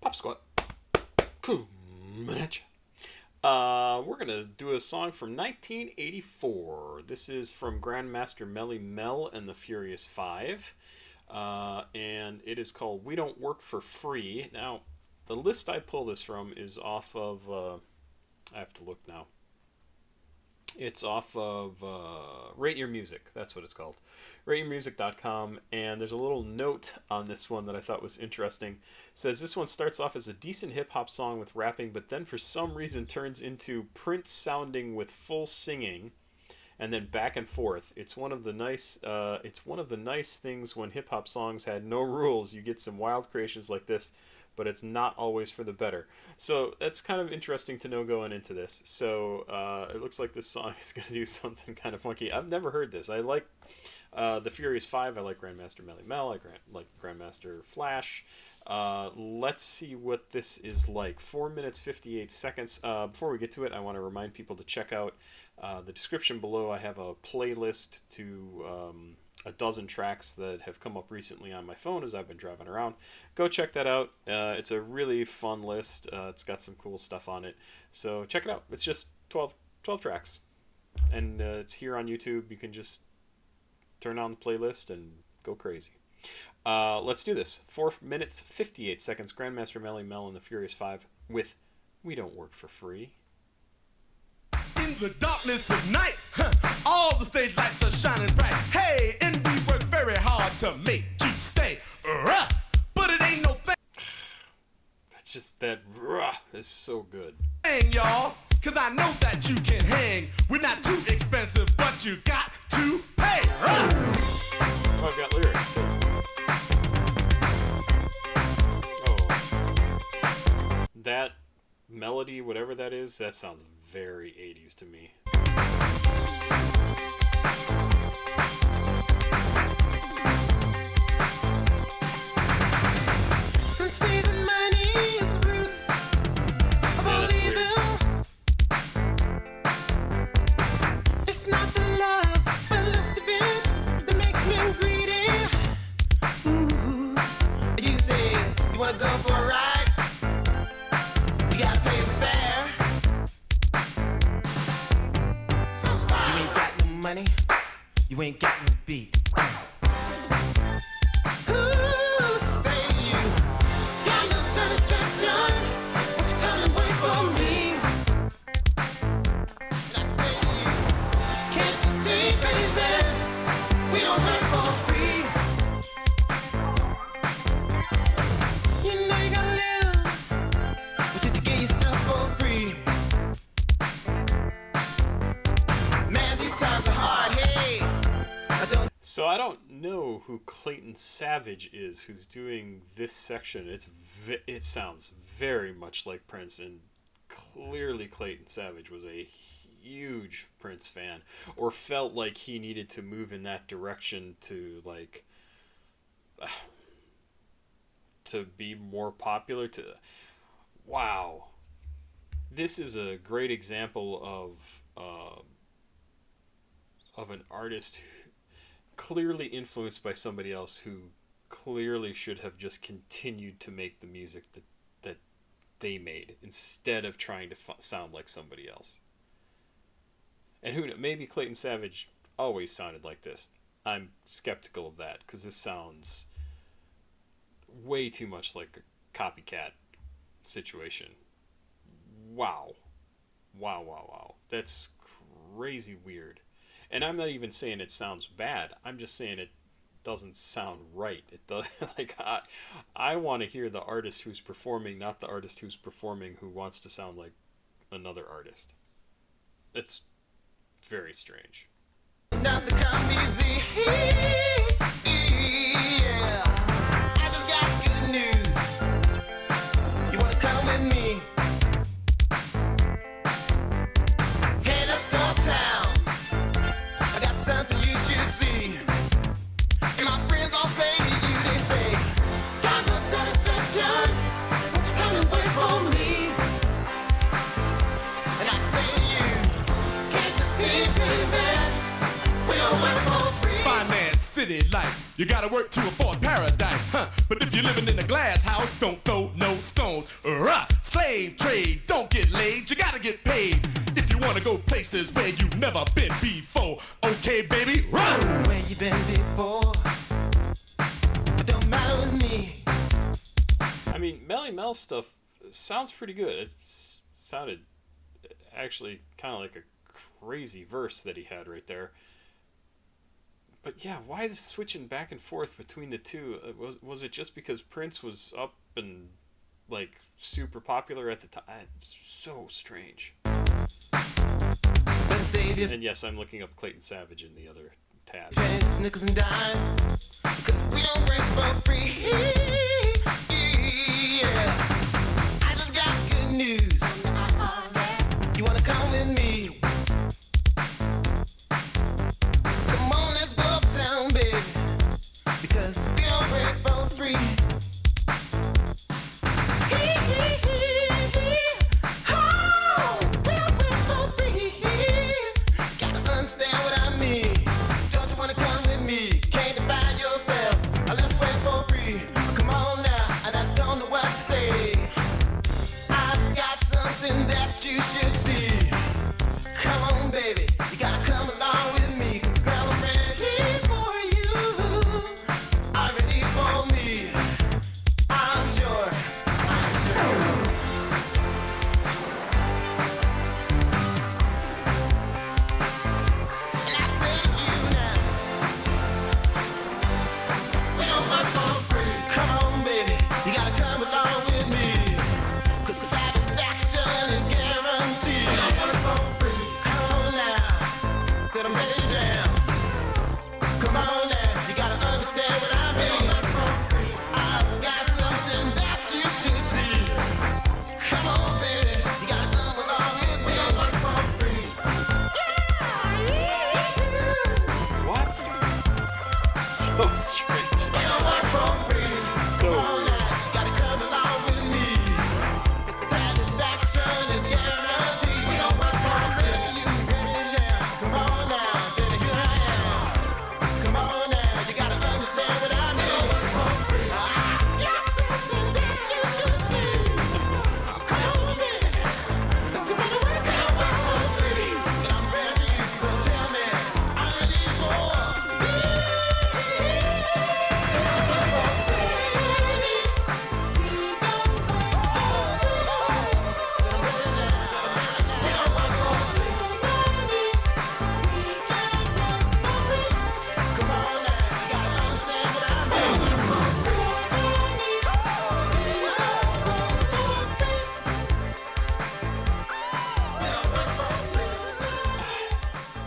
Pop Squat. Coming at ya. We're going to do a song from 1984. This is from Grandmaster Melle and the Furious Five. And it is called We Don't Work for Free. Now, the list I pull this from is off of... I have to look now. It's off of Rate Your Music. That's what it's called. RateYourMusic.com. And there's a little note on this one that I thought was interesting. It says this one starts off as a decent hip-hop song with rapping, but then for some reason turns into Prince sounding with full singing, and then back and forth. It's one of the nice things when hip-hop songs had no rules. You get some wild creations like this, but it's not always for the better. So that's kind of interesting to know going into this. So it looks like this song is going to do something kind of funky. I've never heard this. I like the Furious Five. I like Grandmaster Melle. I like Grandmaster Flash. Let's see what this is like. 4 minutes, 58 seconds. Before we get to it, I want to remind people to check out the description below. I have a playlist to... a dozen tracks that have come up recently on my phone as I've been driving around. Go check that out. It's a really fun list. It's got some cool stuff on it. So check it out. It's just 12 tracks. And it's here on YouTube. You can just turn on the playlist and go crazy. Let's do this. 4 minutes, 58 seconds. Grandmaster Melle and the Furious Five with We Don't Work for Free. In the darkness of night, all the stage lights are shining bright. Hey, and we work very hard to make you stay. But it ain't no That's just that ruh is so good. thing, y'all. Cause I know that you can hang. We're not too expensive, but you got to pay. Oh, I've got lyrics too. Oh. That melody, whatever that is, that sounds very 80s to me. Some say the money is the root of all evil. It's not the love, but lust of it that makes me greedy. Ooh, you say you wanna go for a ride? You gotta pay the fare. You ain't got no money, you ain't got no beat. Who say you got no satisfaction? Won't you come and work for me? And I say to you, can't you see, baby, we don't work for free. You know you gotta live, but you get your stuff for free. Man, these times are hard, hey. I don't. So I don't know who Clayton Savage is who's doing this section. It sounds very much like Prince, and clearly Clayton Savage was a huge Prince fan, or felt like he needed to move in that direction to to be more popular. Wow, this is a great example of an artist clearly influenced by somebody else who clearly should have just continued to make the music that they made instead of trying to sound like somebody else. And who knows, maybe Clayton Savage always sounded like this. I'm skeptical of that because this sounds way too much like a copycat situation. Wow. That's crazy weird. And I'm not even saying it sounds bad. I'm just saying it doesn't sound right. It does like I want to hear the artist who's performing, not the artist who's performing who wants to sound like another artist. It's very strange. Nothing come easy. Yeah. I just got good news. You wanna come with me? Hey, let's go uptown. I got something you should see. And my friends all say to you, they say, got no satisfaction. Won't you come and work for me? And I say to you, can't you see, baby? We don't work for free. Finance city life. You gotta work to afford paradise, huh? But if you're living in a glass house, don't throw no stones. slave trade. Don't get laid, you gotta get paid. If you wanna go places where you've never been before. Okay, baby, run! Where you been before? It don't matter with me. I mean, Melle stuff sounds pretty good. It sounded actually kind of like a crazy verse that he had right there. But yeah, why the switching back and forth between the two? Was it just because Prince was up and like super popular at the time? It's so strange. And yes, I'm looking up Clayton Savage in the other tab. Nickels and dimes, because we don't break for free. Yeah. I just got good news. You wanna come with me? Come on, let's go uptown, baby. Because we don't break for free. Oh, we don't break for free. Gotta understand what I mean. Don't you wanna come with me? Can't define yourself. Let's break for free. Come on now, and I don't know what to say. I've got something that you should see. Come on, baby, you gotta come along with me. 'Cause girl, I'm ready for you. I'm ready for me. I'm sure. I'm sure. And I say to you now, we don't work for free. Come on, baby, you gotta come along with me. 'Cause satisfaction is guaranteed. We don't work for free. Come on now, that I'm ready to jam. Come on now, you gotta understand what I mean. We don't work for free. I've got something that you should see. Come on, baby, you gotta come along with me. We don't work for free. What? So strange. We don't work for free. So Come on weird. now, you gotta come along with me. Satisfaction is guaranteed. We don't work for free. You ready to jam? Come on now, baby, here I am. Come on now, you gotta understand what I mean. We don't work for free. I got something that you should see. Come on, baby. Don't you wanna work? We don't work for free. And I'm ready for you, so tell me, I'm ready for you. Come on now, you gotta understand what I mean.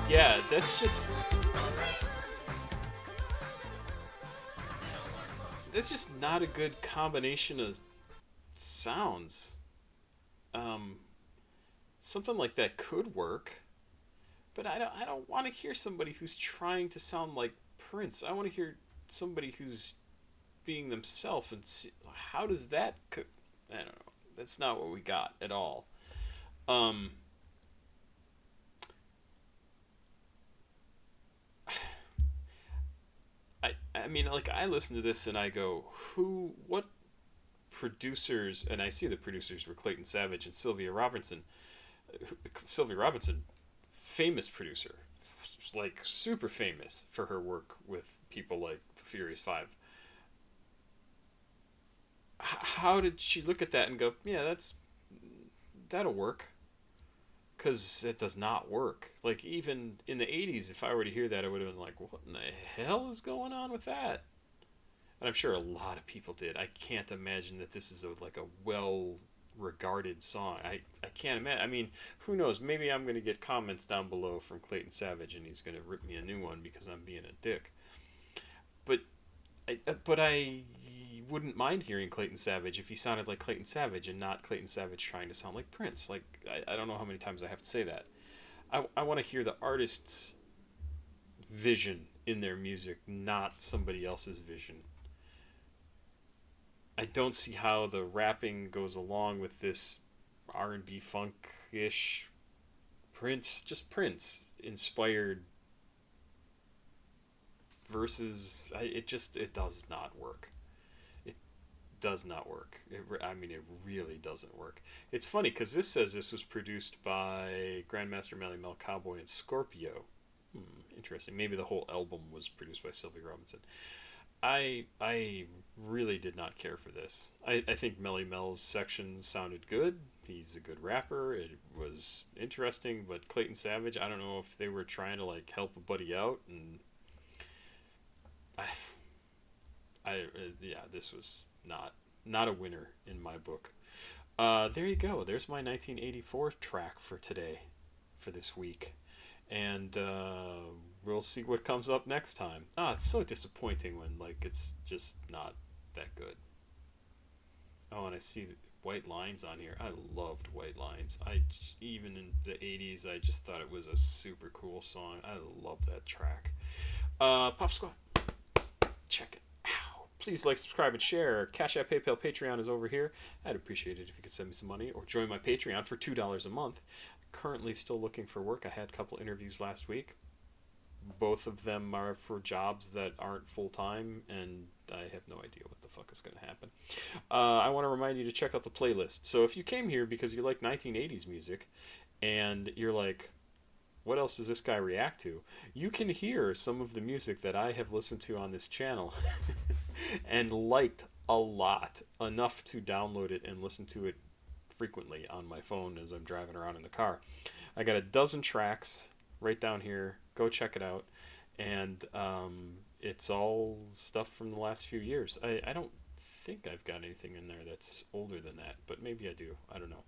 Yeah, that's just not a good combination of sounds. Something like that could work, but I don't want to hear somebody who's trying to sound like Prince. I want to hear somebody who's being themselves and see, how does that I don't know. That's not what we got at all. I mean, like, I listen to this and I go, what producers, and I see the producers were Clayton Savage and Sylvia Robinson. Sylvia Robinson, famous producer, like super famous for her work with people like the Furious Five. How did she look at that and go, yeah, that'll work? Because it does not work. Like, even in the 80s, if I were to hear that, I would have been like, what in the hell is going on with that? And I'm sure a lot of people did. I can't imagine that this is a well-regarded song. I can't imagine. I mean, who knows? Maybe I'm going to get comments down below from Clayton Savage, and he's going to rip me a new one because I'm being a dick. But I wouldn't mind hearing Clayton Savage if he sounded like Clayton Savage and not Clayton Savage trying to sound like Prince. Like, I don't know how many times I have to say that. I want to hear the artist's vision in their music, not somebody else's vision. I don't see how the rapping goes along with this R&B funk-ish Prince inspired verses. It does not work. It does not work. I mean, it really doesn't work. It's funny because this says this was produced by Grandmaster Melle, Cowboy, and Scorpio. Interesting. Maybe the whole album was produced by Sylvie Robinson. I really did not care for this. I think Melle's section sounded good. He's a good rapper. It was interesting, but Clayton Savage, I don't know if they were trying to like help a buddy out, and yeah, this was not a winner in my book. There you go. There's my 1984 track for today, for this week, and we'll see what comes up next time. It's so disappointing when like it's just not that good. Oh, and I see White Lines on here. I loved White Lines. Even in the 80s, I just thought it was a super cool song. I love that track. Pop Squad, check it. Please like, subscribe, and share. Cash App, PayPal, Patreon is over here. I'd appreciate it if you could send me some money or join my Patreon for $2 a month. Currently still looking for work. I had a couple interviews last week. Both of them are for jobs that aren't full-time, and I have no idea what the fuck is going to happen. I want to remind you to check out the playlist. So if you came here because you like 1980s music, and you're like, what else does this guy react to? You can hear some of the music that I have listened to on this channel and liked a lot, enough to download it and listen to it frequently on my phone as I'm driving around in the car. I got a dozen tracks right down here. Go check it out. And it's all stuff from the last few years. I don't think I've got anything in there that's older than that, but maybe I do. I don't know.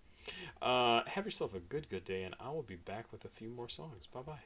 Have yourself a good day, and I will be back with a few more songs. Bye-bye.